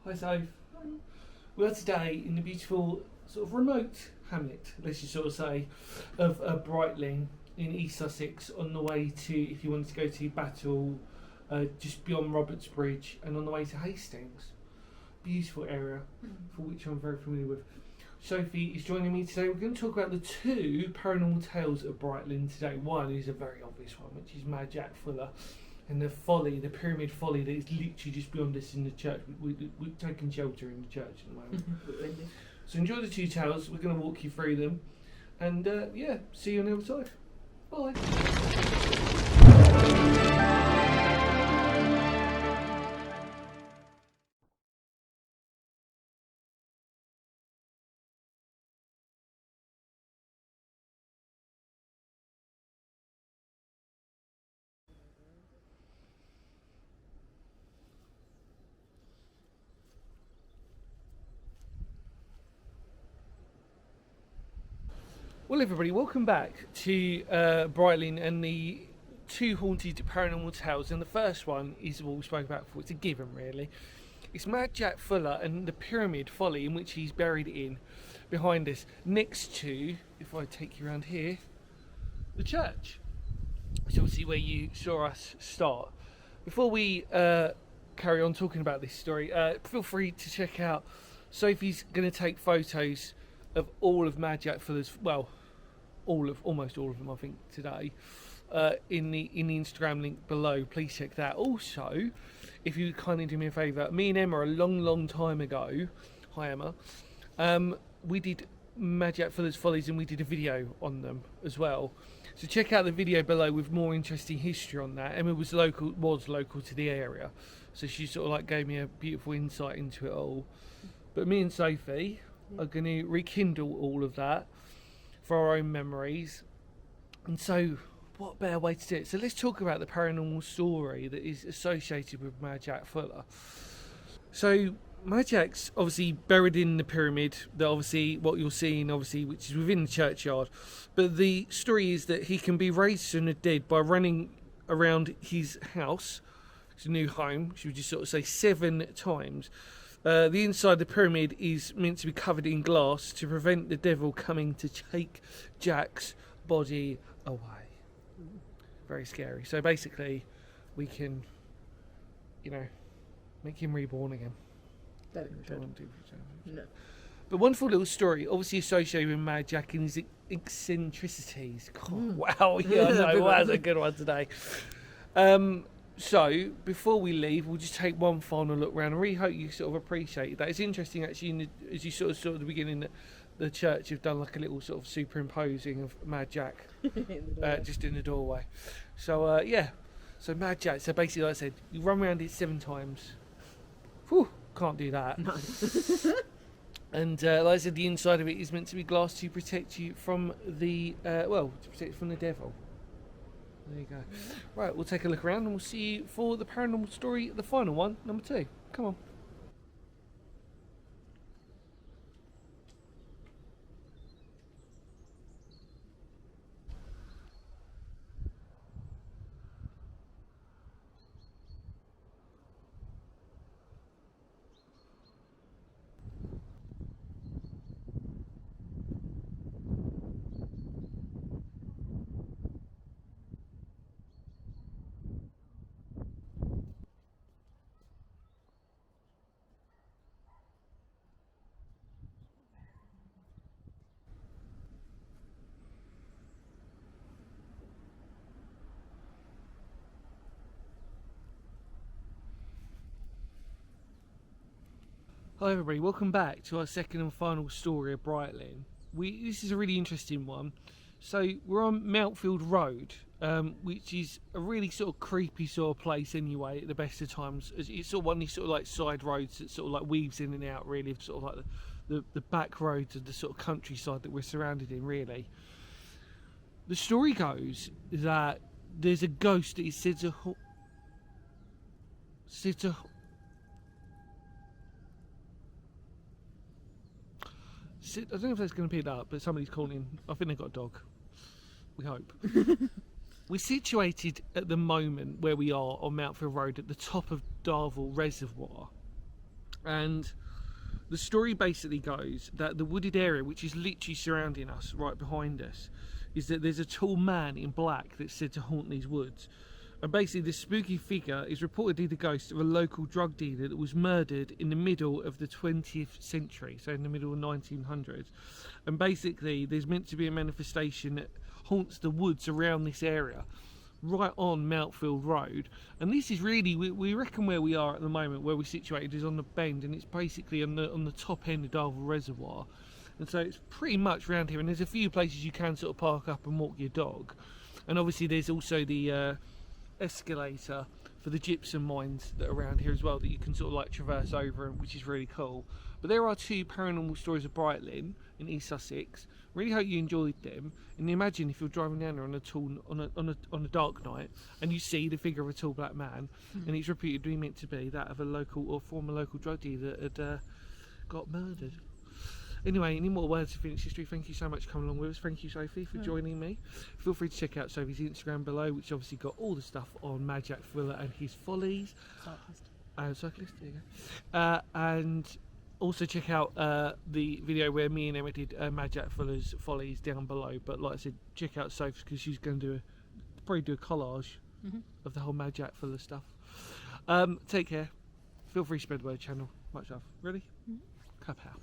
Hi, Soph. Hi. We are today in the beautiful sort of remote hamlet, let's just sort of say, of Brightling in East Sussex, on the way to, if you wanted to go to Battle, just beyond Roberts Bridge, and on the way to Hastings. Beautiful area, for which I'm very familiar with. Sophie is joining me today. We're going to talk about the two paranormal tales of Brightling today. One is a very obvious one, which is Mad Jack Fuller, and the folly, the pyramid folly that is literally just beyond us in the church. We're taking shelter in the church at the moment. So enjoy the two tales. We're going to walk you through them, and yeah, see you on the other side. Bye. Well, everybody, welcome back to Brightling and the two haunted paranormal tales. And the first one is what we spoke about before. It's a given, really. It's Mad Jack Fuller and the pyramid folly in which he's buried in behind us, next to, if I take you around here, the church. It's obviously where you saw us start. Before we carry on talking about this story, feel free to check out Sophie's going to take photos of all of Mad Jack Fuller's, well, almost all of them, I think, today, in the Instagram link below. Please check that. Also, if you kindly do me a favour, me and Emma a long time ago, hi Emma, we did Mad Jack Fuller's Follies, and we did a video on them as well. So check out the video below with more interesting history on that. Emma was local to the area, so she sort of like gave me a beautiful insight into it all. But me and Sophie are going to rekindle all of that for our own memories. And so, what better way to do it? So let's talk about the paranormal story that is associated with Mad Jack Fuller. So Mad Jack's obviously buried in the pyramid, that obviously what you're seeing, obviously, which is within the churchyard. But the story is that he can be raised from the dead by running around his house, his new home, which we just sort of say 7 times. The inside of the pyramid is meant to be covered in glass to prevent the devil coming to take Jack's body away. Very scary. So basically, we can, make him reborn again. No. But wonderful little story, obviously associated with Mad Jack and his eccentricities. God, wow, yeah, no, that's a good one today. So, before we leave, we'll just take one final look around. I really hope you sort of appreciate that. It's interesting, actually, as you sort of saw at the beginning, that the church have done like a little sort of superimposing of Mad Jack just in the doorway. So, yeah. So, Mad Jack. So, basically, like I said, you run around it 7 times. Whew, can't do that. No. And, like I said, the inside of it is meant to be glass to protect you from the, to protect you from the devil. There you go. Right, we'll take a look around and we'll see you for the paranormal story, the final one, number 2. Come on. Hi everybody, welcome back to our second and final story of Brightling. This is a really interesting one. So we're on Mountfield Road, which is a really sort of creepy sort of place anyway at the best of times. It's sort of one of these sort of like side roads that sort of like weaves in and out really of sort of like the back roads of the sort of countryside that we're surrounded in really. The story goes that there's a ghost that is said to I don't know if that's going to pick it up, but somebody's calling. I think they've got a dog. We hope. We're situated at the moment where we are on Mountfield Road at the top of Darvel Reservoir. And the story basically goes that the wooded area, which is literally surrounding us, right behind us, is that there's a tall man in black that's said to haunt these woods. And basically this spooky figure is reportedly the ghost of a local drug dealer that was murdered in the middle of the 20th century, so in the middle of 1900s. And basically there's meant to be a manifestation that haunts the woods around this area, right on Mountfield Road. And this is really, we reckon where we are at the moment, where we're situated, is on the bend, and it's basically on the top end of Darvel Reservoir. And so it's pretty much round here, and there's a few places you can sort of park up and walk your dog. And obviously there's also the escalator for the gypsum mines that are around here as well, that you can sort of like traverse over, which is really cool. But there are 2 paranormal stories of Brightling in East Sussex. Really hope you enjoyed them. And imagine if you're driving down there on a dark night and you see the figure of a tall black man, and it's reputedly meant to be that of a local or former local drug dealer that had got murdered. Anyway, any more words to finish history? Thank you so much for coming along with us. Thank you, Sophie, for joining me. Feel free to check out Sophie's Instagram below, which obviously got all the stuff on Mad Jack Thriller and his follies. Cyclist, there you go. And also check out the video where me and Emma did Mad Jack Thriller's follies down below. But like I said, check out Sophie, because she's going to probably do a collage of the whole Mad Jack Thriller stuff. Take care. Feel free to spread the word, channel. Much love. Really? Kapow.